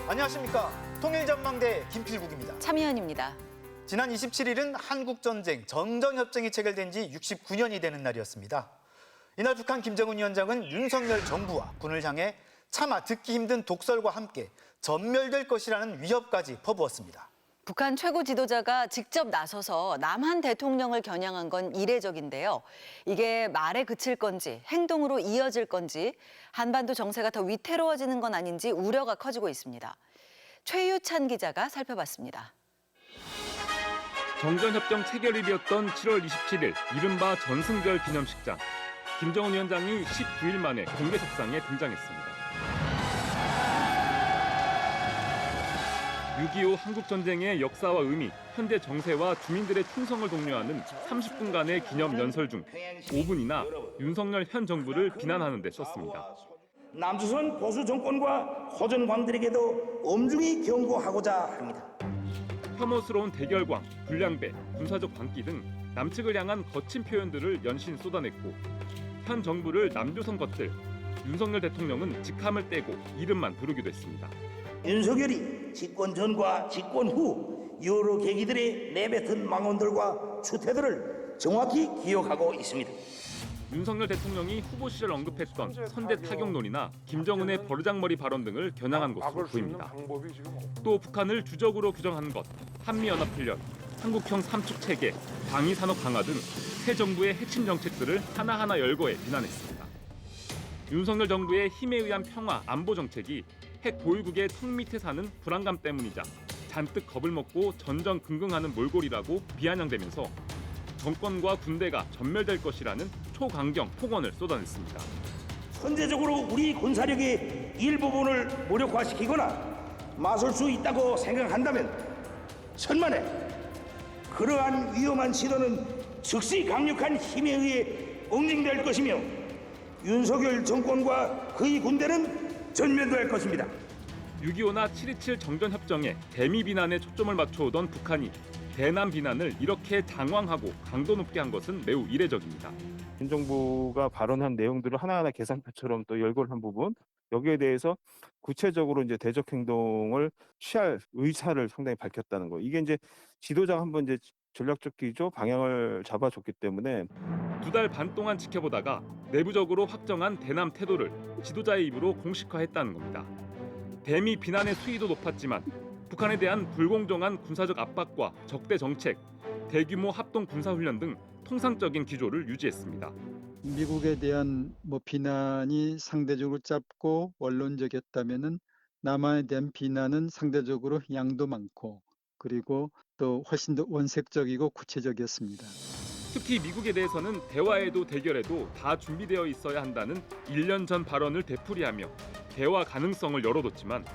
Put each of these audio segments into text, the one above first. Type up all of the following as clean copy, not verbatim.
안녕하십니까. 통일전망대 김필국입니다. 차미연입니다. 지난 27일은 한국전쟁 정전협정이 체결된 지 69년이 되는 날이었습니다. 이날 북한 김정은 위원장은 윤석열 정부와 군을 향해 차마 듣기 힘든 독설과 함께 전멸될 것이라는 위협까지 퍼부었습니다. 북한 최고 지도자가 직접 나서서 남한 대통령을 겨냥한 건 이례적인데요. 이게 말에 그칠 건지 행동으로 이어질 건지 한반도 정세가 더 위태로워지는 건 아닌지 우려가 커지고 있습니다. 최유찬 기자가 살펴봤습니다. 정전협정 체결일이었던 7월 27일 이른바 전승절 기념식장. 김정은 위원장이 19일 만에 공개석상에 등장했습니다. 6.25 한국전쟁의 역사와 의미, 현재 정세와 주민들의 충성을 독려하는 30분간의 기념 연설 중 5분이나 윤석열 현 정부를 비난하는 데 썼습니다. 남조선 보수 정권과 호전광들에게도 엄중히 경고하고자 합니다. 혐오스러운 대결광, 불량배, 군사적 광기 등 남측을 향한 거친 표현들을 연신 쏟아냈고 현 정부를 남조선 것들, 윤석열 대통령은 직함을 떼고 이름만 부르기도 했습니다. 윤석열이 집권 전과 집권 후 여러 계기들의 내뱉은 망언들과 추태들을 정확히 기억하고 있습니다. 윤석열 대통령이 후보 시절 언급했던 선제 타격론이나 김정은의 버르장머리 발언 등을 겨냥한 것으로 보입니다. 또 북한을 주적으로 규정한 것, 한미연합훈련, 한국형 삼축 체계, 방위산업 강화 등 새 정부의 핵심 정책들을 하나하나 열거해 비난했습니다. 윤석열 정부의 힘에 의한 평화, 안보 정책이 핵 보유국의 턱 밑에 사는 불안감 때문이자 잔뜩 겁을 먹고 전전긍긍하는 몰골이라고 비아냥대면서 정권과 군대가 전멸될 것이라는 초강경 폭언을 쏟아냈습니다. 선제적으로 우리 군사력의 일부분을 무력화시키거나 맞설 수 있다고 생각한다면 천만에 그러한 위험한 시도는 즉시 강력한 힘에 의해 응징될 것이며 윤석열 정권과 그의 군대는 전면될 것입니다. 6.25나 7.27 정전협정에 대미 비난에 초점을 맞춰오던 북한이 대남 비난을 이렇게 장황하고 강도 높게 한 것은 매우 이례적입니다. 현 정부가 발언한 내용들을 하나하나 계산표처럼 또 열거를 한 부분, 여기에 대해서 구체적으로 이제 대적 행동을 취할 의사를 상당히 밝혔다는 거. 이게 이제 지도자가 한번 이제 전략적 기조 방향을 잡아줬기 때문에 2달 반 동안 지켜보다가 내부적으로 확정한 대남 태도를 지도자의 입으로 공식화했다는 겁니다. 대미 비난의 수위도 높았지만 북한에 대한 불공정한 군사적 압박과 적대 정책, 대규모 합동 군사훈련 등 통상적인 기조를 유지했습니다. 미국에 대한 비난이 상대적으로 짧고 원론적이었다면은 남한에 대한 비난은 상대적으로 양도 많고 그리고 또 훨씬 더 원색적이고 구체적이었습니다. 특히 미국에 대해서는 대화에도 대결에도 다 준비되어 있어야 한다는 1년 전 발언을 되풀이하며 대화 가능성을 열어뒀지만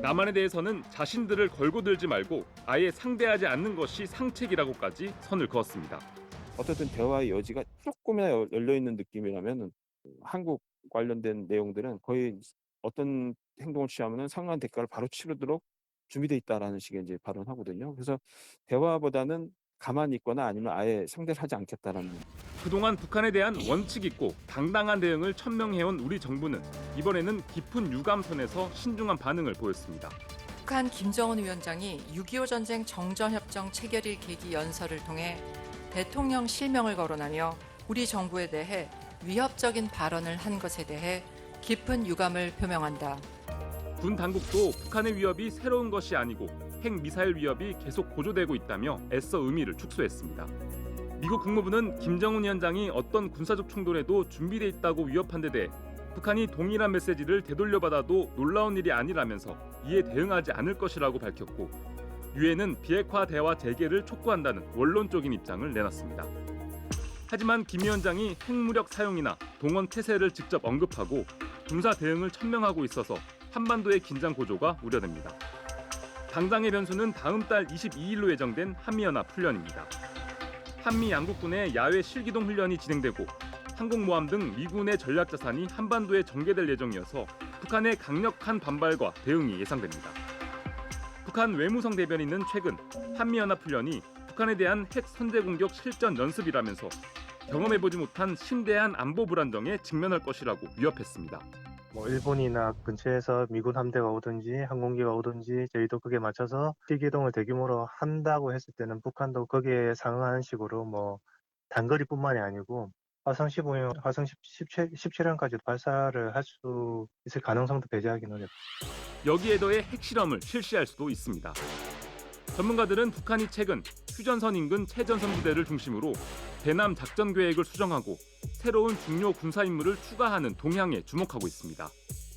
남한에 대해서는 자신들을 걸고 들지 말고 아예 상대하지 않는 것이 상책이라고까지 선을 그었습니다. 어쨌든 대화의 여지가 조금이나 열려있는 느낌이라면 한국 관련된 내용들은 거의 어떤 행동을 취하면 상한 대가를 바로 치르도록 준비돼 있다라는 식의 이제 발언하거든요. 그래서 대화보다는 가만히 있거나 아니면 아예 상대를 하지 않겠다라는. 그동안 북한에 대한 원칙 있고 당당한 대응을 천명해온 우리 정부는 이번에는 깊은 유감선에서 신중한 반응을 보였습니다. 북한 김정은 위원장이 6.25 전쟁 정전협정 체결일 계기 연설을 통해 대통령 실명을 거론하며 우리 정부에 대해 위협적인 발언을 한 것에 대해 깊은 유감을 표명한다. 군 당국도 북한의 위협이 새로운 것이 아니고 핵미사일 위협이 계속 고조되고 있다며 애써 의미를 축소했습니다. 미국 국무부는 김정은 위원장이 어떤 군사적 충돌에도 준비돼 있다고 위협한 데 대해 북한이 동일한 메시지를 되돌려받아도 놀라운 일이 아니라면서 이에 대응하지 않을 것이라고 밝혔고 유엔은 비핵화 대화 재개를 촉구한다는 원론적인 입장을 내놨습니다. 하지만 김 위원장이 핵무력 사용이나 동원 태세를 직접 언급하고 군사 대응을 천명하고 있어서 한반도의 긴장 고조가 우려됩니다. 당장의 변수는 다음 달 22일로 예정된 한미연합 훈련입니다. 한미 양국군의 야외 실기동 훈련이 진행되고 항공모함 등 미군의 전략자산이 한반도에 전개될 예정이어서 북한의 강력한 반발과 대응이 예상됩니다. 북한 외무성 대변인은 최근 한미연합 훈련이 북한에 대한 핵 선제 공격 실전 연습이라면서 경험해보지 못한 심대한 안보 불안정에 직면할 것이라고 위협했습니다. 뭐 일본이나 근처에서 미군 함대가 오든지 항공기가 오든지 저희도 그게 맞춰서 실기동을 대규모로 한다고 했을 때는 북한도 거기에 상응하는 식으로 뭐 단거리뿐만이 아니고 화성 15형, 화성 17형까지도 발사를 할 수 있을 가능성도 배제하기는 어렵습니다. 여기에 더해 핵실험을 실시할 수도 있습니다. 전문가들은 북한이 최근 휴전선 인근 최전선 부대를 중심으로 대남 작전 계획을 수정하고 새로운 중요 군사 임무를 추가하는 동향에 주목하고 있습니다.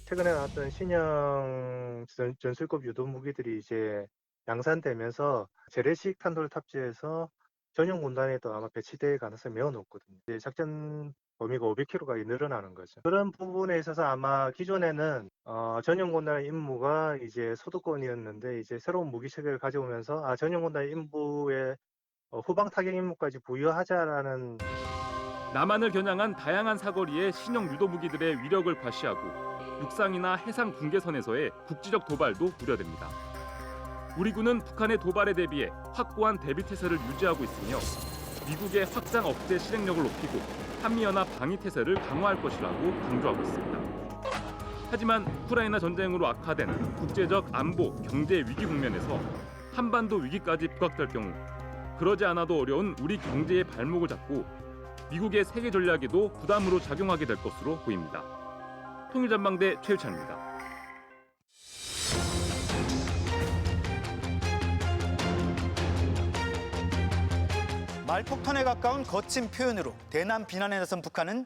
최근에 나왔던 신형 전술급 유도 무기들이 이제 양산되면서 재래식 탄도를 탑재해서 전용 군단에도 아마 배치될 가능성이 매우 높거든요. 이제 작전 범위가 500km가 늘어나는 거죠. 그런 부분에 있어서 아마 기존에는 전용 군단의 임무가 이제 소두권이었는데 이제 새로운 무기 체계를 가져오면서 전용 군단의 임무에 후방 타격 임무까지 부여하자라는 남한을 겨냥한 다양한 사거리의 신형 유도 무기들의 위력을 과시하고 육상이나 해상 분계선에서의 국지적 도발도 우려됩니다. 우리 군은 북한의 도발에 대비해 확고한 대비 태세를 유지하고 있으며 미국의 확장 억제 실행력을 높이고 한미연합 방위 태세를 강화할 것이라고 강조하고 있습니다. 하지만 우크라이나 전쟁으로 악화된 국제적 안보, 경제 위기 국면에서 한반도 위기까지 부각될 경우 그러지 않아도 어려운 우리 경제의 발목을 잡고 미국의 세계 전략에도 부담으로 작용하게 될 것으로 보입니다. 통일전망대 최유찬입니다. 말폭탄에 가까운 거친 표현으로 대남 비난에 나선 북한은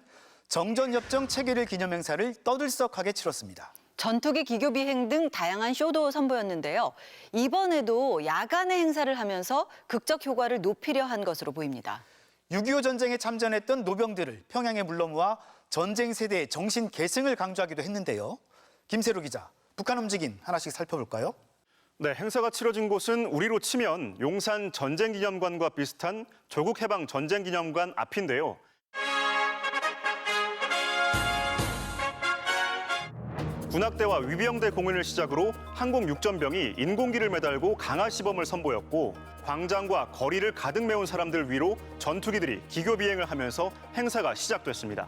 정전협정 체결일 기념행사를 떠들썩하게 치렀습니다. 전투기 기교 비행 등 다양한 쇼도 선보였는데요. 이번에도 야간에 행사를 하면서 극적 효과를 높이려 한 것으로 보입니다. 6.25 전쟁에 참전했던 노병들을 평양에 물러 모아 전쟁 세대의 정신 계승을 강조하기도 했는데요. 김세로 기자, 북한 움직임 하나씩 살펴볼까요? 네, 행사가 치러진 곳은 우리로 치면 용산 전쟁기념관과 비슷한 조국 해방 전쟁기념관 앞인데요. 군악대와 위병대 공연을 시작으로 한국 육전병이 인공기를 매달고 강화 시범을 선보였고 광장과 거리를 가득 메운 사람들 위로 전투기들이 기교 비행을 하면서 행사가 시작됐습니다.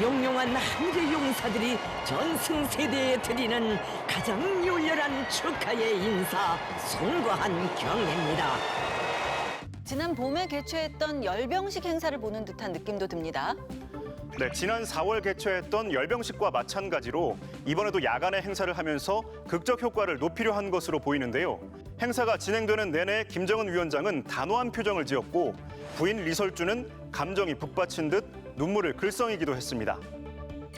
용용한 한국 용사들이 전승세대에 드리는 가장 요열한 축하의 인사, 송구한 경례입니다. 지난 봄에 개최했던 열병식 행사를 보는 듯한 느낌도 듭니다. 네, 지난 4월 개최했던 열병식과 마찬가지로 이번에도 야간에 행사를 하면서 극적 효과를 높이려 한 것으로 보이는데요. 행사가 진행되는 내내 김정은 위원장은 단호한 표정을 지었고 부인 리설주는 감정이 북받친 듯 눈물을 글썽이기도 했습니다.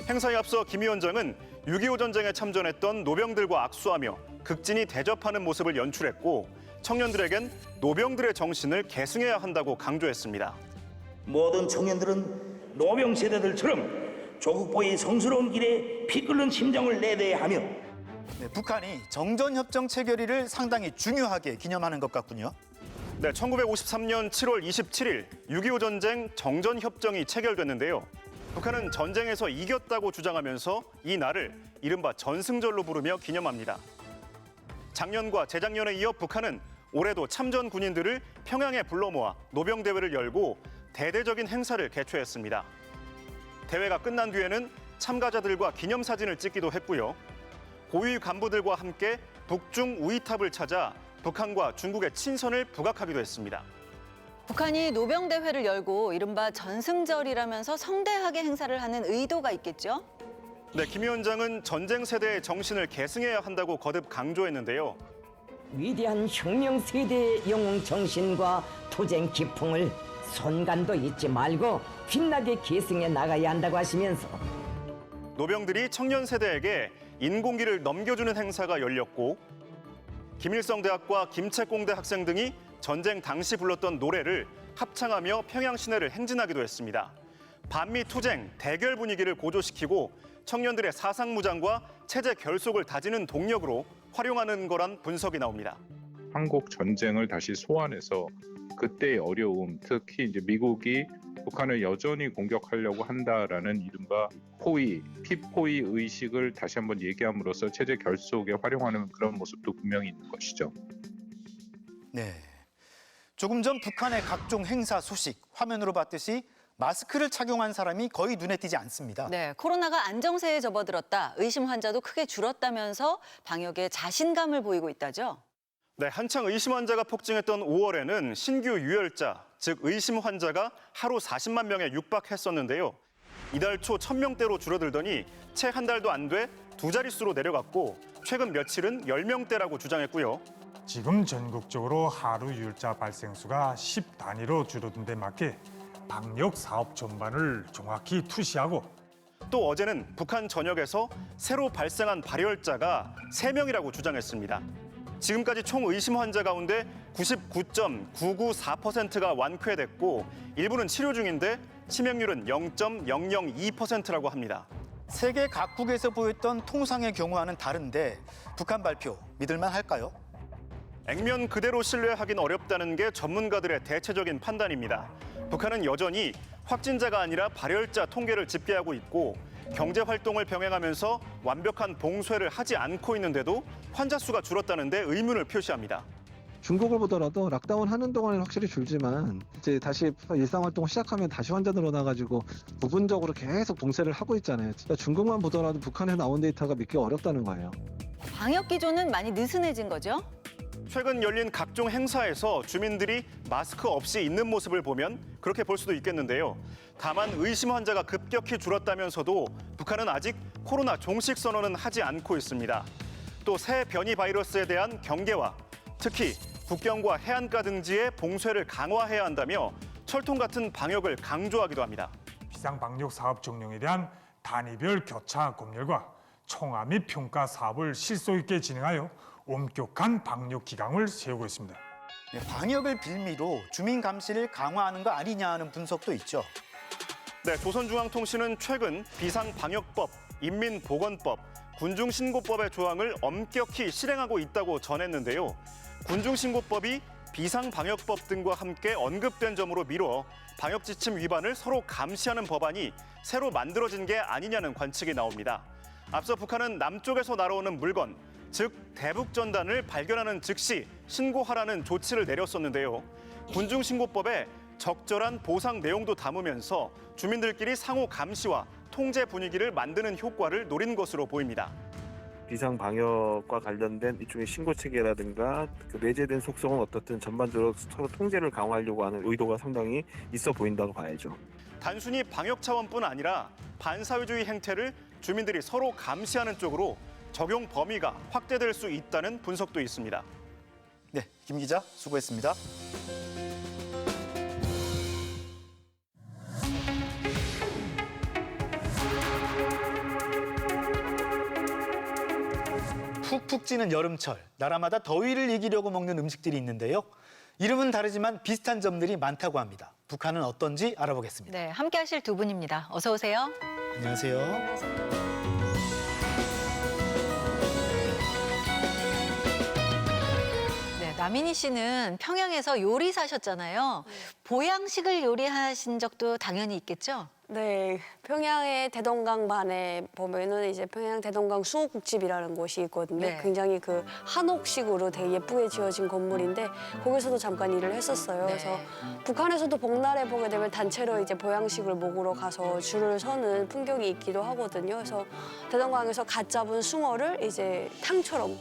행사에 앞서 김 위원장은 6.25 전쟁에 참전했던 노병들과 악수하며 극진히 대접하는 모습을 연출했고 청년들에겐 노병들의 정신을 계승해야 한다고 강조했습니다. 모든 청년들은 노병 세대들처럼 조국보의 성스러운 길에 피 끓는 심정을 내대야 하며 북한이 정전협정 체결일을 상당히 중요하게 기념하는 것 같군요. 네, 1953년 7월 27일 6.25 전쟁 정전협정이 체결됐는데요. 북한은 전쟁에서 이겼다고 주장하면서 이 날을 이른바 전승절로 부르며 기념합니다. 작년과 재작년에 이어 북한은 올해도 참전 군인들을 평양에 불러 모아 노병대회를 열고 대대적인 행사를 개최했습니다. 대회가 끝난 뒤에는 참가자들과 기념사진을 찍기도 했고요. 고위 간부들과 함께 북중 우이탑을 찾아 북한과 중국의 친선을 부각하기도 했습니다. 북한이 노병대회를 열고 이른바 전승절이라면서 성대하게 행사를 하는 의도가 있겠죠? 네, 김 위원장은 전쟁 세대의 정신을 계승해야 한다고 거듭 강조했는데요. 위대한 혁명 세대의 영웅 정신과 투쟁 기풍을 손간도 잊지 말고 빛나게 계승해 나가야 한다고 하시면서 노병들이 청년 세대에게 인공기를 넘겨주는 행사가 열렸고 김일성 대학과 김책공대 학생 등이 전쟁 당시 불렀던 노래를 합창하며 평양 시내를 행진하기도 했습니다. 반미 투쟁, 대결 분위기를 고조시키고 청년들의 사상무장과 체제 결속을 다지는 동력으로 활용하는 거란 분석이 나옵니다. 한국 전쟁을 다시 소환해서 그때의 어려움, 특히 이제 미국이 북한을 여전히 공격하려고 한다라는 이른바 포위, 피포위 의식을 다시 한번 얘기함으로써 체제 결속에 활용하는 그런 모습도 분명히 있는 것이죠. 네. 조금 전 북한의 각종 행사 소식 화면으로 봤듯이 마스크를 착용한 사람이 거의 눈에 띄지 않습니다. 네, 코로나가 안정세에 접어들었다. 의심 환자도 크게 줄었다면서 방역에 자신감을 보이고 있다죠. 네, 한창 의심 환자가 폭증했던 5월에는 신규 유혈자, 즉 의심 환자가 하루 40만 명에 육박했었는데요. 이달 초 1,000명대로 줄어들더니 채 한 달도 안 돼 두 자릿수로 내려갔고 최근 며칠은 10명대라고 주장했고요. 지금 전국적으로 하루 유혈자 발생 수가 10 단위로 줄어든 데 맞게 방역 사업 전반을 정확히 투시하고 또 어제는 북한 전역에서 새로 발생한 발열자가 3명이라고 주장했습니다. 지금까지 총 의심 환자 가운데 99.994%가 완쾌됐고 일부는 치료 중인데 치명률은 0.002%라고 합니다. 세계 각국에서 보였던 통상의 경우와는 다른데 북한 발표 믿을만 할까요? 액면 그대로 신뢰하긴 어렵다는 게 전문가들의 대체적인 판단입니다. 북한은 여전히 확진자가 아니라 발열자 통계를 집계하고 있고 경제 활동을 병행하면서 완벽한 봉쇄를 하지 않고 있는데도 환자 수가 줄었다는데 의문을 표시합니다. 중국을 보더라도 락다운 하는 동안에는 확실히 줄지만 이제 다시 일상 활동을 시작하면 다시 환자 늘어나가지고 부분적으로 계속 봉쇄를 하고 있잖아요. 그러니까 중국만 보더라도 북한에 나온 데이터가 믿기 어렵다는 거예요. 방역 기조는 많이 느슨해진 거죠? 최근 열린 각종 행사에서 주민들이 마스크 없이 있는 모습을 보면 그렇게 볼 수도 있겠는데요. 다만 의심 환자가 급격히 줄었다면서도 북한은 아직 코로나 종식 선언은 하지 않고 있습니다. 또 새 변이 바이러스에 대한 경계와 특히 국경과 해안가 등지의 봉쇄를 강화해야 한다며 철통 같은 방역을 강조하기도 합니다. 비상방역 사업 종령에 대한 단위별 교차 검열과 총화 및 평가 사업을 실속 있게 진행하여 엄격한 방역 기강을 세우고 있습니다. 네, 방역을 빌미로 주민 감시를 강화하는 거 아니냐 하는 분석도 있죠. 네, 조선중앙통신은 최근 비상방역법, 인민보건법, 군중신고법의 조항을 엄격히 실행하고 있다고 전했는데요. 군중신고법이 비상방역법 등과 함께 언급된 점으로 미뤄 방역지침 위반을 서로 감시하는 법안이 새로 만들어진 게 아니냐는 관측이 나옵니다. 앞서 북한은 남쪽에서 날아오는 물건, 즉 대북전단을 발견하는 즉시 신고하라는 조치를 내렸었는데요. 군중신고법에 적절한 보상 내용도 담으면서 주민들끼리 상호 감시와 통제 분위기를 만드는 효과를 노린 것으로 보입니다. 비상 방역과 관련된 일종의 신고 체계라든가 그 내재된 속성은 어떻든 전반적으로 서로 통제를 강화하려고 하는 의도가 상당히 있어 보인다고 봐야죠. 단순히 방역 차원뿐 아니라 반사회주의 행태를 주민들이 서로 감시하는 쪽으로 적용 범위가 확대될 수 있다는 분석도 있습니다. 네, 김 기자 수고했습니다. 푹푹 찌는 여름철, 나라마다 더위를 이기려고 먹는 음식들이 있는데요. 이름은 다르지만 비슷한 점들이 많다고 합니다. 북한은 어떤지 알아보겠습니다. 네, 함께 하실 두 분입니다. 어서 오세요. 안녕하세요. 네, 남인희 씨는 평양에서 요리사셨잖아요. 보양식을 요리하신 적도 당연히 있겠죠? 네, 평양의 대동강반에 보면은 이제 평양 대동강 수호국집이라는 곳이 있거든요. 네. 굉장히 그 한옥식으로 되게 예쁘게 지어진 건물인데 거기서도 잠깐 일을 했었어요. 네. 그래서 북한에서도 복날에 보게 되면 단체로 이제 보양식을 먹으러 가서 줄을 서는 풍경이 있기도 하거든요. 그래서 대동강에서 갓 잡은 숭어를 이제 탕처럼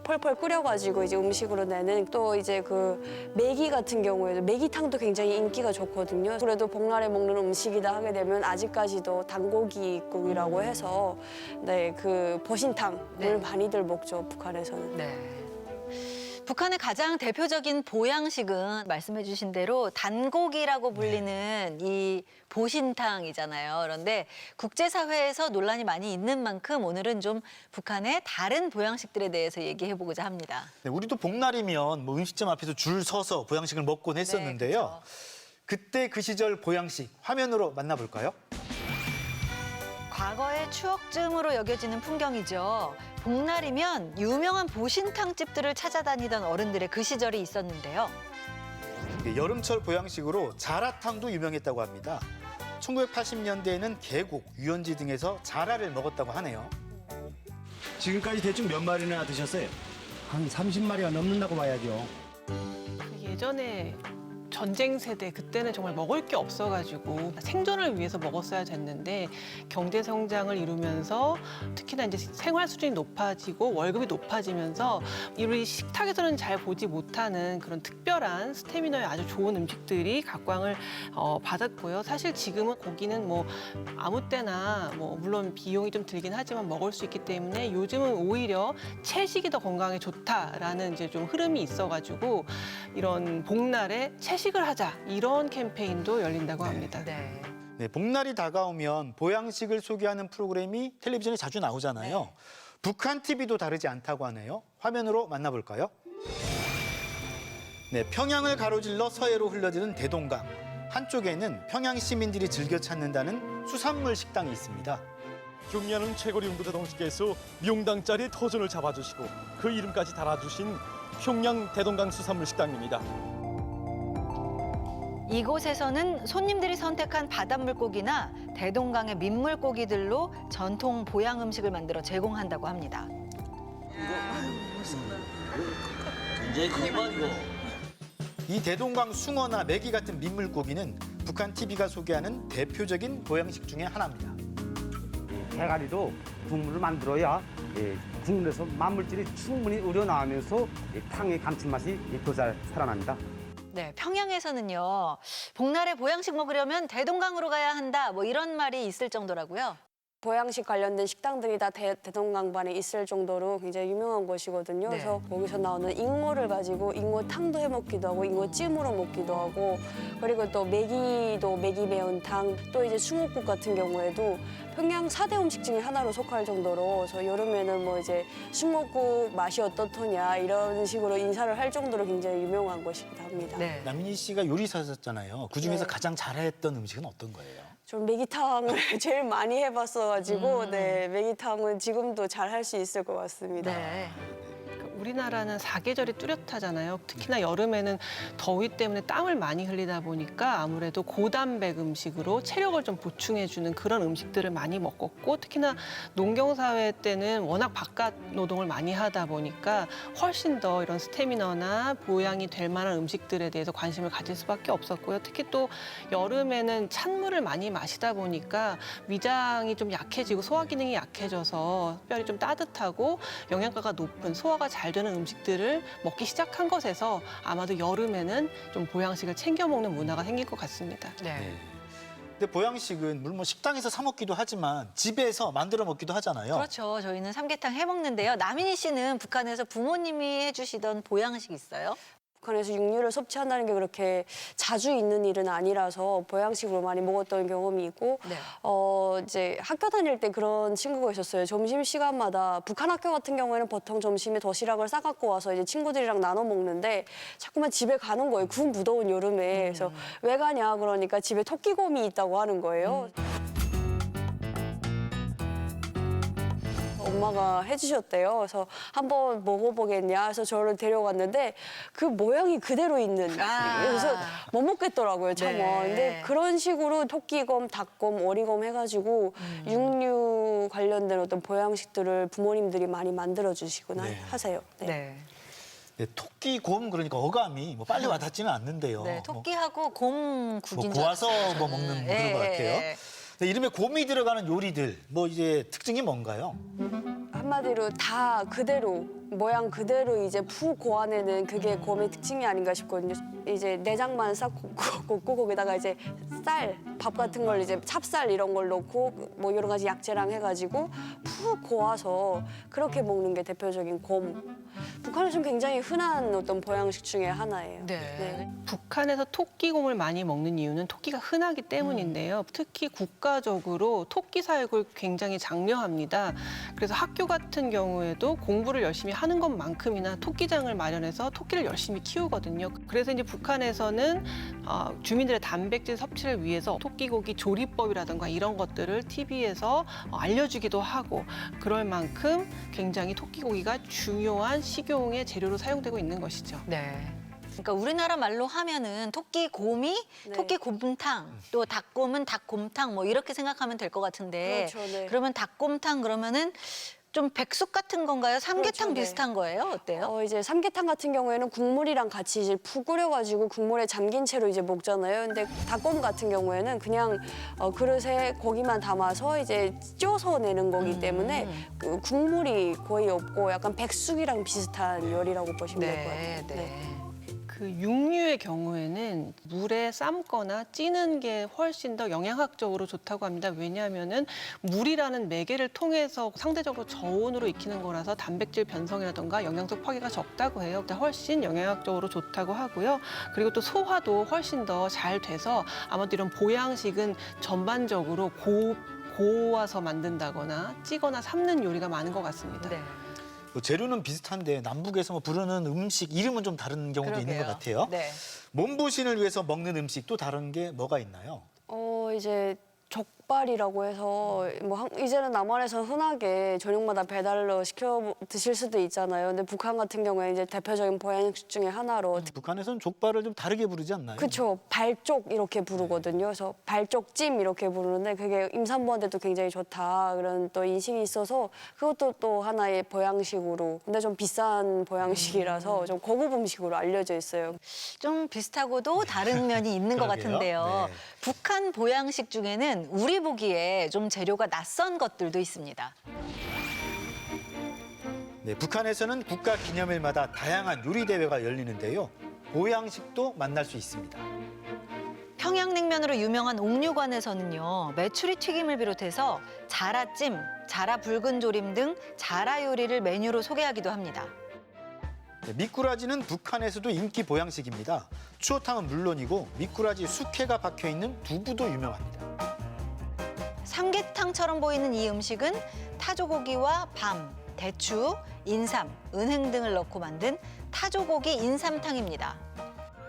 펄펄 끓여가지고 이제 음식으로 내는 또 이제 그 메기 같은 경우에도 메기탕도 굉장히 인기가 좋거든요. 그래도 복날에 먹는 음식이다 하게 되면 아직까지도 단고기국이라고 해서 네, 그 보신탕을 네. 많이들 먹죠, 북한에서는. 네. 북한의 가장 대표적인 보양식은 말씀해 주신 대로 단고기라고 불리는 이 보신탕이잖아요. 그런데 국제사회에서 논란이 많이 있는 만큼 오늘은 좀 북한의 다른 보양식들에 대해서 얘기해 보고자 합니다. 네, 우리도 복날이면 뭐 음식점 앞에서 줄 서서 보양식을 먹곤 했었는데요. 네, 그렇죠. 그때 그 시절 보양식 화면으로 만나볼까요? 과거의 추억쯤으로 여겨지는 풍경이죠. 복날이면 유명한 보신탕 집들을 찾아다니던 어른들의 그 시절이 있었는데요. 네, 여름철 보양식으로 자라탕도 유명했다고 합니다. 1980년대에는 계곡, 유원지 등에서 자라를 먹었다고 하네요. 지금까지 대충 몇 마리나 드셨어요? 한 30마리가 넘는다고 봐야죠. 예전에 전쟁 세대 그때는 정말 먹을 게 없어가지고 생존을 위해서 먹었어야 됐는데 경제 성장을 이루면서 특히나 이제 생활 수준이 높아지고 월급이 높아지면서 우리 식탁에서는 잘 보지 못하는 그런 특별한 스태미너에 아주 좋은 음식들이 각광을 받았고요. 사실 지금은 고기는 뭐 아무 때나 뭐 물론 비용이 좀 들긴 하지만 먹을 수 있기 때문에 요즘은 오히려 채식이 더 건강에 좋다라는 이제 좀 흐름이 있어가지고 이런 복날에 채식을 하자 이런 캠페인도 열린다고 합니다. 네, 복날이 다가오면 보양식을 소개하는 프로그램이 텔레비전에 자주 나오잖아요. 북한 TV도 다르지 않다고 하네요. 화면으로 만나볼까요? 네, 평양을 가로질러 서해로 흘러드는 대동강. 한쪽에는 평양 시민들이 즐겨 찾는다는 수산물 식당이 있습니다. 경리하는 최고리 운구대동식께서 명당짜리 터전을 잡아주시고 그 이름까지 달아주신 평양 대동강 수산물 식당입니다. 이곳에서는 손님들이 선택한 바닷물고기나 대동강의 민물고기들로 전통 보양 음식을 만들어 제공한다고 합니다. 굉장히 크구만 이거. 이 대동강 숭어나 메기 같은 민물고기는 북한 TV가 소개하는 대표적인 보양식 중에 하나입니다. 대가리도 국물을 만들어야 국물에서 만물질이 충분히 우러나오면서 탕의 감칠맛이 더 잘 살아납니다. 네, 평양에서는요. 복날에 보양식 먹으려면 대동강으로 가야 한다. 뭐 이런 말이 있을 정도라고요. 보양식 관련된 식당들이 다 대동강반에 있을 정도로 굉장히 유명한 곳이거든요. 네. 그래서 거기서 나오는 잉어를 가지고 잉어탕도 해 먹기도 하고 잉어찜으로 먹기도 하고 그리고 또 메기도 메기 매운탕 또 이제 숭어국 같은 경우에도 평양 4대 음식 중에 하나로 속할 정도로 그래서 여름에는 뭐 이제 숭어국 맛이 어떻더냐 이런 식으로 인사를 할 정도로 굉장히 유명한 곳이기도 합니다. 남인희 씨가 요리사셨잖아요. 그중에서 네. 가장 잘했던 음식은 어떤 거예요? 좀 메기탕을 제일 많이 해봤어가지고 네, 메기탕은 지금도 잘 할 수 있을 것 같습니다. 우리나라는 사계절이 뚜렷하잖아요. 특히나 여름에는 더위 때문에 땀을 많이 흘리다 보니까 아무래도 고단백 음식으로 체력을 좀 보충해주는 그런 음식들을 많이 먹었고 특히나 농경사회 때는 워낙 바깥 노동을 많이 하다 보니까 훨씬 더 이런 스태미너나 보양이 될 만한 음식들에 대해서 관심을 가질 수밖에 없었고요. 특히 또 여름에는 찬물을 많이 마시다 보니까 위장이 좀 약해지고 소화 기능이 약해져서 뼈이 좀 따뜻하고 영양가가 높은 소화가 잘 되는 음식들을 먹기 시작한 것에서 아마도 여름에는 좀 보양식을 챙겨 먹는 문화가 생길 것 같습니다. 근데 보양식은 물론 식당에서 사 먹기도 하지만 집에서 만들어 먹기도 하잖아요. 그렇죠. 저희는 삼계탕 해 먹는데요. 남인희 씨는 북한에서 부모님이 해주시던 보양식 있어요? 북한에서 육류를 섭취한다는 게 그렇게 자주 있는 일은 아니라서 보양식으로 많이 먹었던 경험이 있고 이제 학교 다닐 때 그런 친구가 있었어요. 점심 시간마다 북한 학교 같은 경우에는 보통 점심에 도시락을 싸갖고 와서 이제 친구들이랑 나눠 먹는데 자꾸만 집에 가는 거예요. 군 무더운 여름에. 그래서 왜 가냐 그러니까 집에 토끼곰이 있다고 하는 거예요. 엄마가 해주셨대요. 그래서 한번 먹어보겠냐 해서 저를 데려갔는데 그 모양이 그대로 있는. 그래서 못 먹겠더라고요, 참아. 근데 그런 식으로 토끼곰, 닭곰, 오리곰 해가지고 육류 관련된 어떤 보양식들을 부모님들이 많이 만들어주시거나 하세요. 네, 토끼, 곰 그러니까 어감이 뭐 빨리 와닿지는 않는데요. 네, 토끼하고 곰 국인 뭐 고아서 뭐 먹는 그런 것 같아요. 네, 이름에 곰이 들어가는 요리들 뭐 이제 특징이 뭔가요? 한마디로 다 그대로 모양 그대로 이제 푹 고안해낸 그게 곰의 특징이 아닌가 싶거든요. 이제 내장만 싹 굽고 거기다가 이제 쌀, 밥 같은 걸 이제 찹쌀 이런 걸 넣고 뭐 여러 가지 약재랑 해가지고 푹 고아서 그렇게 먹는 게 대표적인 곰. 북한에서는 굉장히 흔한 어떤 보양식 중에 하나예요. 북한에서 토끼곰을 많이 먹는 이유는 토끼가 흔하기 때문인데요. 특히 국가적으로 토끼 사육을 굉장히 장려합니다. 그래서 학교 같은 경우에도 공부를 열심히 하는 것만큼이나 토끼장을 마련해서 토끼를 열심히 키우거든요. 그래서 이제 북한에서는 주민들의 단백질 섭취를 위해서 토끼고기 조리법이라든가 이런 것들을 TV에서 알려주기도 하고 그럴 만큼 굉장히 토끼고기가 중요한 식용의 재료로 사용되고 있는 것이죠. 그러니까 우리나라 말로 하면은 토끼 곰이 토끼 곰탕, 또 닭곰은 닭곰탕 뭐 이렇게 생각하면 될 것 같은데 그렇죠, 네. 그러면 닭곰탕 그러면은 좀 백숙 같은 건가요? 삼계탕 그렇죠, 네. 비슷한 거예요? 어때요? 이제 삼계탕 같은 경우에는 국물이랑 같이 이제 푹 끓여가지고 국물에 잠긴 채로 이제 먹잖아요. 근데 닭곰 같은 경우에는 그냥 그릇에 고기만 담아서 이제 쪄서 내는 거기 때문에 그 국물이 거의 없고 약간 백숙이랑 비슷한 요리라고 보시면 될 것 같아요. 네. 그 육류의 경우에는 물에 삶거나 찌는 게 훨씬 더 영양학적으로 좋다고 합니다. 왜냐하면은 물이라는 매개를 통해서 상대적으로 저온으로 익히는 거라서 단백질 변성이라든가 영양소 파괴가 적다고 해요. 훨씬 영양학적으로 좋다고 하고요. 그리고 또 소화도 훨씬 더 잘 돼서 아마도 이런 보양식은 전반적으로 고와서 만든다거나 찌거나 삶는 요리가 많은 것 같습니다. 네. 뭐 재료는 비슷한데 남북에서 뭐 부르는 음식 이름은 좀 다른 경우도 있는 것 같아요. 네. 몸보신을 위해서 먹는 음식 또 다른 게 뭐가 있나요? 이제 족발이라고 해서 뭐 이제는 남한에서 흔하게 저녁마다 배달로 시켜 드실 수도 있잖아요. 근데 북한 같은 경우에 이제 대표적인 보양식 중에 하나로 북한에서는 족발을 좀 다르게 부르지 않나요? 그렇죠. 발쪽 이렇게 부르거든요. 그래서 발쪽찜 이렇게 부르는데 그게 임산부한테도 굉장히 좋다 그런 또 인식이 있어서 그것도 또 하나의 보양식으로 근데 좀 비싼 보양식이라서 좀 고급 음식으로 알려져 있어요. 좀 비슷하고도 다른 면이 있는 것 그러게요. 같은데요. 네. 북한 보양식 중에는 우리 보기에 좀 재료가 낯선 것들도 있습니다. 네, 북한에서는 국가 기념일마다 다양한 요리 대회가 열리는데요. 보양식도 만날 수 있습니다. 평양냉면으로 유명한 옥류관에서는요. 메추리 튀김을 비롯해서 자라찜, 자라 붉은 조림 등 자라 요리를 메뉴로 소개하기도 합니다. 네, 미꾸라지는 북한에서도 인기 보양식입니다. 추어탕은 물론이고 미꾸라지 숙회가 박혀있는 두부도 유명합니다. 삼계탕처럼 보이는 이 음식은 타조고기와 밤, 대추, 인삼, 은행 등을 넣고 만든 타조고기 인삼탕입니다.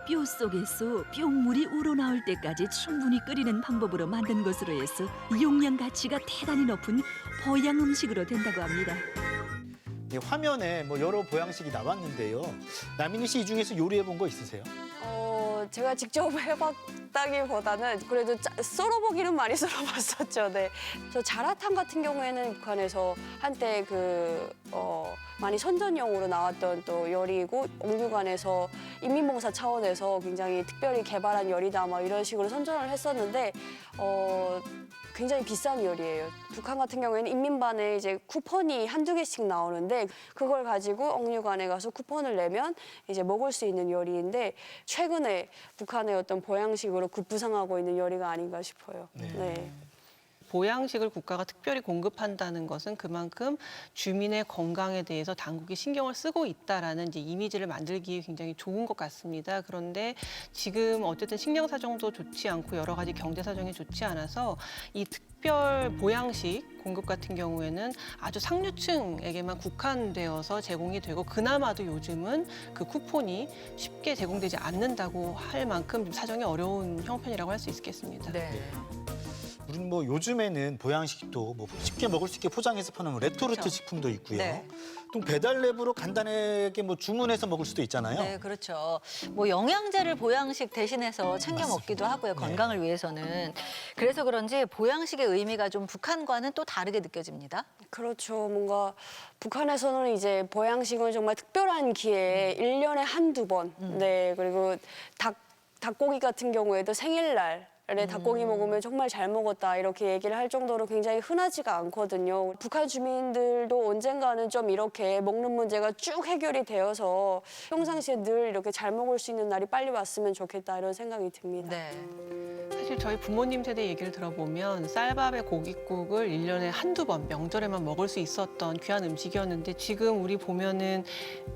뼈 속에서 뼈물이 우러나올 때까지 충분히 끓이는 방법으로 만든 것으로 해서 용량 가치가 대단히 높은 보양 음식으로 된다고 합니다. 네, 화면에 뭐 여러 보양식이 나왔는데요. 나민희 씨 이 중에서 요리해 본 거 있으세요? 제가 직접 해봤다기보다는 그래도 썰어보기는 많이 썰어봤었죠. 네. 저 자라탕 같은 경우에는 북한에서 한때 많이 선전용으로 나왔던 또 요리이고 옥류관에서 인민봉사 차원에서 굉장히 특별히 개발한 요리다 뭐 이런 식으로 선전을 했었는데 굉장히 비싼 요리예요. 북한 같은 경우에는 인민반에 이제 쿠폰이 한두 개씩 나오는데 그걸 가지고 옥류관에 가서 쿠폰을 내면 이제 먹을 수 있는 요리인데 최근에 북한의 어떤 보양식으로 급부상하고 있는 요리가 아닌가 싶어요. 네. 보양식을 국가가 특별히 공급한다는 것은 그만큼 주민의 건강에 대해서 당국이 신경을 쓰고 있다라는 이제 이미지를 만들기에 굉장히 좋은 것 같습니다. 그런데 지금 어쨌든 식량 사정도 좋지 않고 여러 가지 경제 사정이 좋지 않아서 이 특별 보양식 공급 같은 경우에는 아주 상류층에게만 국한되어서 제공이 되고 그나마도 요즘은 그 쿠폰이 쉽게 제공되지 않는다고 할 만큼 사정이 어려운 형편이라고 할 수 있겠습니다. 네. 우리는 뭐 요즘에는 보양식도 뭐 쉽게 먹을 수 있게 포장해서 파는 레토르트 그렇죠. 식품도 있고요. 네. 또 배달 앱으로 간단하게 뭐 주문해서 먹을 수도 있잖아요. 네, 그렇죠. 뭐 영양제를 보양식 대신해서 챙겨 먹기도 하고요. 건강을 위해서는. 그래서 그런지 보양식의 의미가 좀 북한과는 또 다르게 느껴집니다. 그렇죠. 뭔가 북한에서는 이제 보양식은 정말 특별한 기회에 1년에 한두 번. 네. 그리고 닭고기 같은 경우에도 생일날 닭고기 먹으면 정말 잘 먹었다 이렇게 얘기를 할 정도로 굉장히 흔하지가 않거든요. 북한 주민들도 언젠가는 좀 이렇게 먹는 문제가 쭉 해결이 되어서 평상시에 늘 이렇게 잘 먹을 수 있는 날이 빨리 왔으면 좋겠다 이런 생각이 듭니다. 네. 사실 저희 부모님 세대 얘기를 들어보면 쌀밥에 고깃국을 1년에 한두 번 명절에만 먹을 수 있었던 귀한 음식이었는데 지금 우리 보면은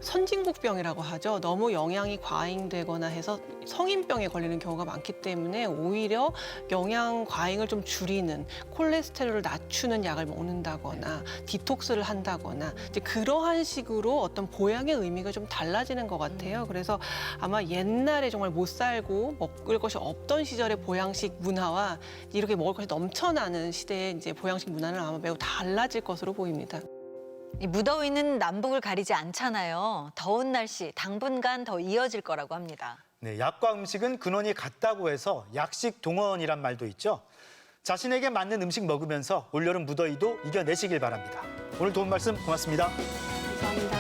선진국병이라고 하죠. 너무 영양이 과잉되거나 해서 성인병에 걸리는 경우가 많기 때문에 오히려 영양 과잉을 좀 줄이는 콜레스테롤을 낮추는 약을 먹는다거나 디톡스를 한다거나 이제 그러한 식으로 어떤 보양의 의미가 좀 달라지는 것 같아요. 그래서 아마 옛날에 정말 못 살고 먹을 것이 없던 시절의 보양식 문화와 이렇게 먹을 것이 넘쳐나는 시대의 이제 보양식 문화는 아마 매우 달라질 것으로 보입니다. 이 무더위는 남북을 가리지 않잖아요. 더운 날씨 당분간 더 이어질 거라고 합니다. 네, 약과 음식은 근원이 같다고 해서 약식 동원이란 말도 있죠. 자신에게 맞는 음식 먹으면서 올여름 무더위도 이겨내시길 바랍니다. 오늘 도움 말씀 고맙습니다. 감사합니다.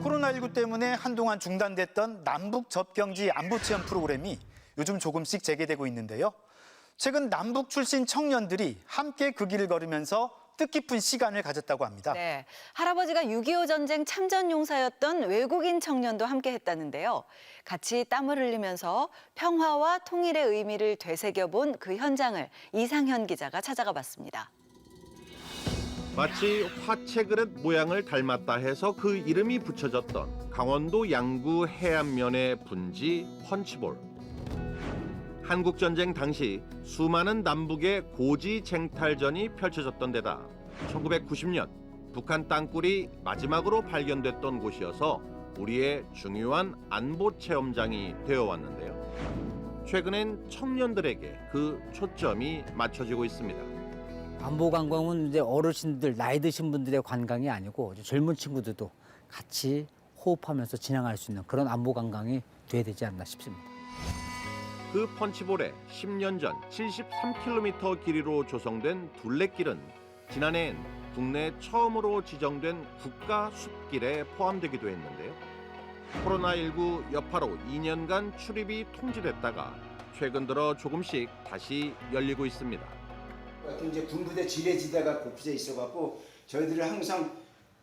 코로나19 때문에 한동안 중단됐던 남북 접경지 안보체험 프로그램이 요즘 조금씩 재개되고 있는데요. 최근 남북 출신 청년들이 함께 그 길을 걸으면서 뜻깊은 시간을 가졌다고 합니다. 네, 할아버지가 6.25 전쟁 참전 용사였던 외국인 청년도 함께 했다는데요. 같이 땀을 흘리면서 평화와 통일의 의미를 되새겨본 그 현장을 이상현 기자가 찾아가 봤습니다. 마치 화채 그릇 모양을 닮았다 해서 그 이름이 붙여졌던 강원도 양구 해안면의 분지 펀치볼. 한국전쟁 당시 수많은 남북의 고지 쟁탈전이 펼쳐졌던 데다 1990년 북한 땅굴이 마지막으로 발견됐던 곳이어서 우리의 중요한 안보 체험장이 되어 왔는데요. 최근엔 청년들에게 그 초점이 맞춰지고 있습니다. 안보 관광은 이제 어르신들, 나이 드신 분들의 관광이 아니고 젊은 친구들도 같이 호흡하면서 진행할 수 있는 그런 안보 관광이 돼야 되지 않나 싶습니다. 그 펀치볼에 10년 전 73km 길이로 조성된 둘레길은 지난해엔 국내 처음으로 지정된 국가 숲길에 포함되기도 했는데요. 코로나19 여파로 2년간 출입이 통제됐다가 최근 들어 조금씩 다시 열리고 있습니다. 이제 군부대 지뢰지대가 곳곳에 있어갖고 저희들이 항상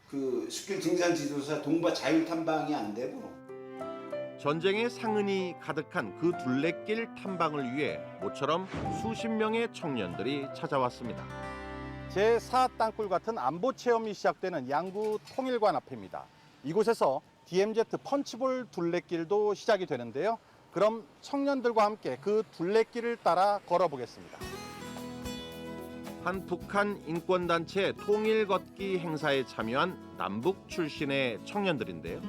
그 숲길 등산 지도사 동바 자율 탐방이 안 되고 전쟁의 상흔이 가득한 그 둘레길 탐방을 위해 모처럼 수십 명의 청년들이 찾아왔습니다. 제4 땅굴 같은 안보 체험이 시작되는 양구 통일관 앞입니다. 이곳에서 DMZ 펀치볼 둘레길도 시작이 되는데요. 그럼 청년들과 함께 그 둘레길을 따라 걸어보겠습니다. 한 북한 인권단체 통일 걷기 행사에 참여한 남북 출신의 청년들인데요.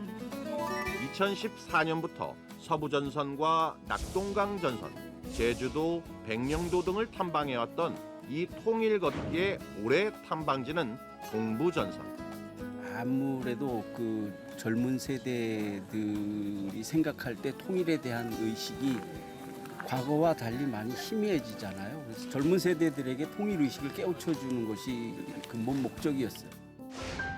2014년부터 서부전선과 낙동강 전선, 제주도, 백령도 등을 탐방해왔던 이 통일 걷기의 올해 탐방지는 동부전선. 아무래도 그 젊은 세대들이 생각할 때 통일에 대한 의식이 과거와 달리 많이 희미해지잖아요. 그래서 젊은 세대들에게 통일 의식을 깨우쳐주는 것이 근본 목적이었어요.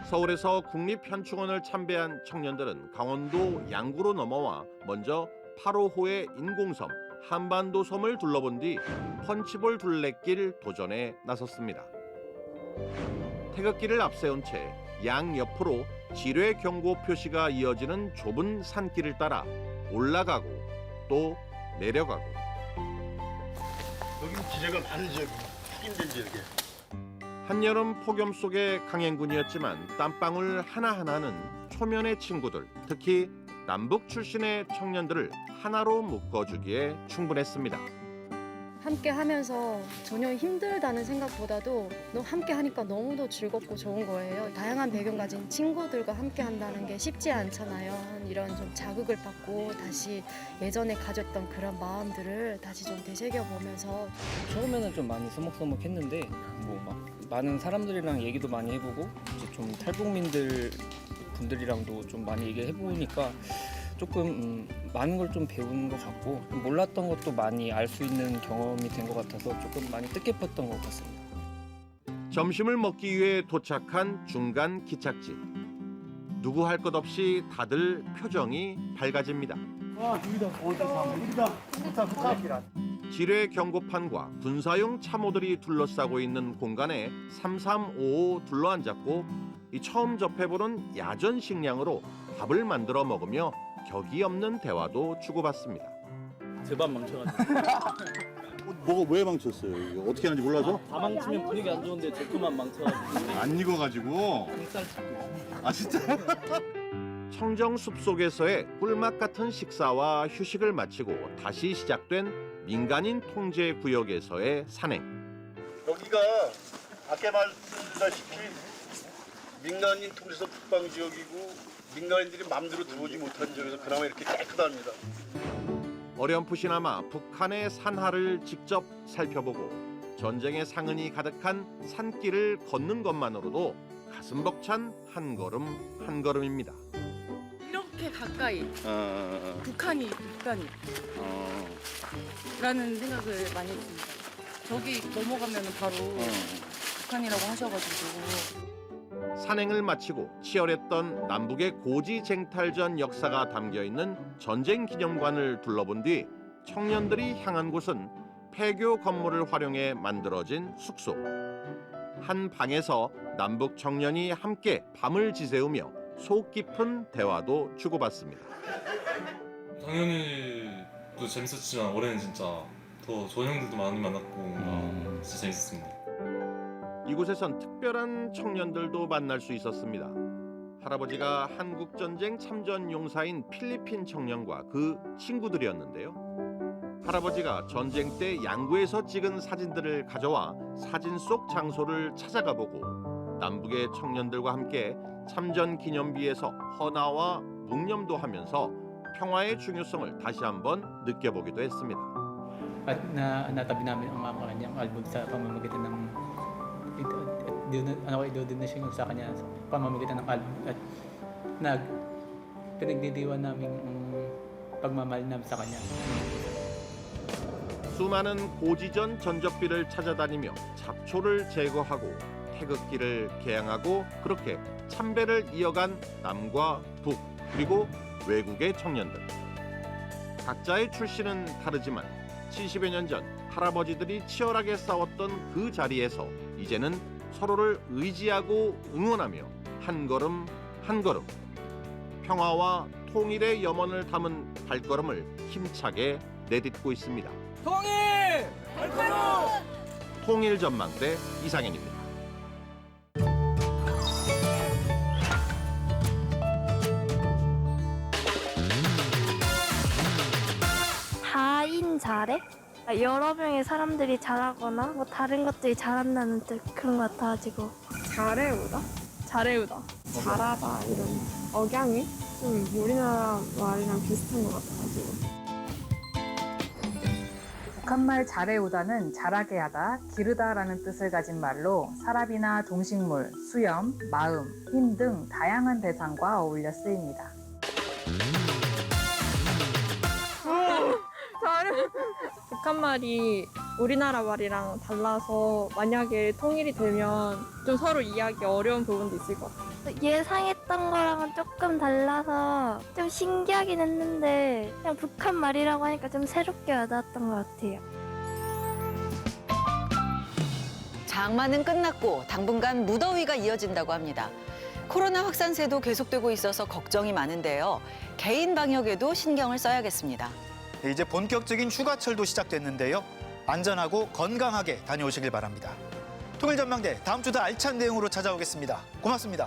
서울에서 국립현충원을 참배한 청년들은 강원도 양구로 넘어와 먼저 8호호의 인공섬 한반도 섬을 둘러본 뒤 펀치볼 둘레길 도전에 나섰습니다. 태극기를 앞세운 채 양옆으로 지뢰 경고 표시가 이어지는 좁은 산길을 따라 올라가고 또 내려가고. 여기는 지뢰가 많은 지역이 확인된 지역이에요. 한여름 폭염 속의 강행군이었지만 땀방울 하나하나는 초면의 친구들, 특히 남북 출신의 청년들을 하나로 묶어주기에 충분했습니다. 함께 하면서 전혀 힘들다는 생각보다도 함께 하니까 너무도 즐겁고 좋은 거예요. 다양한 배경 가진 친구들과 함께 한다는 게 쉽지 않잖아요. 이런 좀 자극을 받고 다시 예전에 가졌던 그런 마음들을 다시 좀 되새겨보면서 처음에는 좀 많이 서먹서먹했는데 뭐 막 많은 사람들이랑 얘기도 많이 해보고 이제 좀 탈북민들 분들이랑도 좀 많이 얘기해보니까 조금 많은 걸 좀 배운 것 같고 몰랐던 것도 많이 알 수 있는 경험이 된 것 같아서 조금 많이 뜻깊었던 것 같습니다. 점심을 먹기 위해 도착한 중간 기착지. 누구 할 것 없이 다들 표정이 밝아집니다. 지뢰 경고판과 군사용 참호들이 둘러싸고 있는 공간에 3355 둘러앉았고 이 처음 접해보는 야전 식량으로 밥을 만들어 먹으며 격이 없는 대화도 주고받습니다. 제 밥 망쳐가지고. 뭐가 왜 망쳤어요? 이거 어떻게 하는지 몰라서? 다 망치면 분위기 안 좋은데 제 것만 망쳐가지고. 안 익어가지고. 아 진짜? 청정 숲속에서의 꿀맛 같은 식사와 휴식을 마치고 다시 시작된 민간인 통제 구역에서의 산행. 여기가 아까 말씀드렸다시피 민간인 통제소 북방 지역이고 민간인들이 마음대로 들어오지 못한 지역에서 그나마 이렇게 깨끗합니다. 어렴풋이나마 북한의 산하를 직접 살펴보고 전쟁의 상흔이 가득한 산길을 걷는 것만으로도 가슴 벅찬 한 걸음 한 걸음입니다. 이렇게 가까이 북한이 라는 생각을 많이 했습니다. 저기 넘어가면 바로 북한이라고 하셔가지고. 산행을 마치고 치열했던 남북의 고지쟁탈전 역사가 담겨있는 전쟁기념관을 둘러본 뒤 청년들이 향한 곳은 폐교 건물을 활용해 만들어진 숙소. 한 방에서 남북 청년이 함께 밤을 지새우며 속 깊은 대화도 주고받습니다. 당연히 또 재밌었지만 올해는 진짜 더 좋은 형들도 많이 만났고 진짜 재밌었습니다. 이곳에선 특별한 청년들도 만날 수 있었습니다. 할아버지가 한국전쟁 참전 용사인 필리핀 청년과 그 친구들이었는데요. 할아버지가 전쟁 때 양구에서 찍은 사진들을 가져와 사진 속 장소를 찾아가 보고 남북의 청년들과 함께 참전 기념비에서 헌화와 묵념도 하면서 평화의 중요성을 다시 한번 느껴보기도 했습니다. At natabi namin ang mga kanyang album sa pamamagitan ng i-donation sa kanya sa pamamagitan ng album at pinagdidiwan namin ang pagmamahal namin sa kanya. 수많은 고지전 전적비를 찾아다니며 잡초를 제거하고 태극기를 개양하고 그렇게 참배를 이어간 남과 북 그리고 외국의 청년들. 각자의 출신은 다르지만 70여 년 전 할아버지들이 치열하게 싸웠던 그 자리에서 이제는 서로를 의지하고 응원하며 한 걸음 한 걸음 평화와 통일의 염원을 담은 발걸음을 힘차게 내딛고 있습니다. 통일! 발걸음! 통일전망대 이상현입니다. 다인 잘해? 여러 명의 사람들이 잘하거나 뭐 다른 것들이 잘한다는 뜻 그런 것 같아가지고 잘해오다? 잘해오다. 잘하다 이런 억양이 좀 우리나라 말이랑 비슷한 것 같아가지고. 북한말 잘해오다는 잘하게 하다, 기르다라는 뜻을 가진 말로 사람이나 동식물, 수염, 마음, 힘 등 다양한 대상과 어울려 쓰입니다. 북한말이 우리나라 말이랑 달라서 만약에 통일이 되면 좀 서로 이해하기 어려운 부분도 있을 것 같아요. 예상했던 거랑은 조금 달라서 좀 신기하긴 했는데 그냥 북한 말이라고 하니까 좀 새롭게 와닿았던 것 같아요. 장마는 끝났고 당분간 무더위가 이어진다고 합니다. 코로나 확산세도 계속되고 있어서 걱정이 많은데요. 개인 방역에도 신경을 써야겠습니다. 이제 본격적인 휴가철도 시작됐는데요. 안전하고 건강하게 다녀오시길 바랍니다. 통일전망대 다음 주도 알찬 내용으로 찾아오겠습니다. 고맙습니다.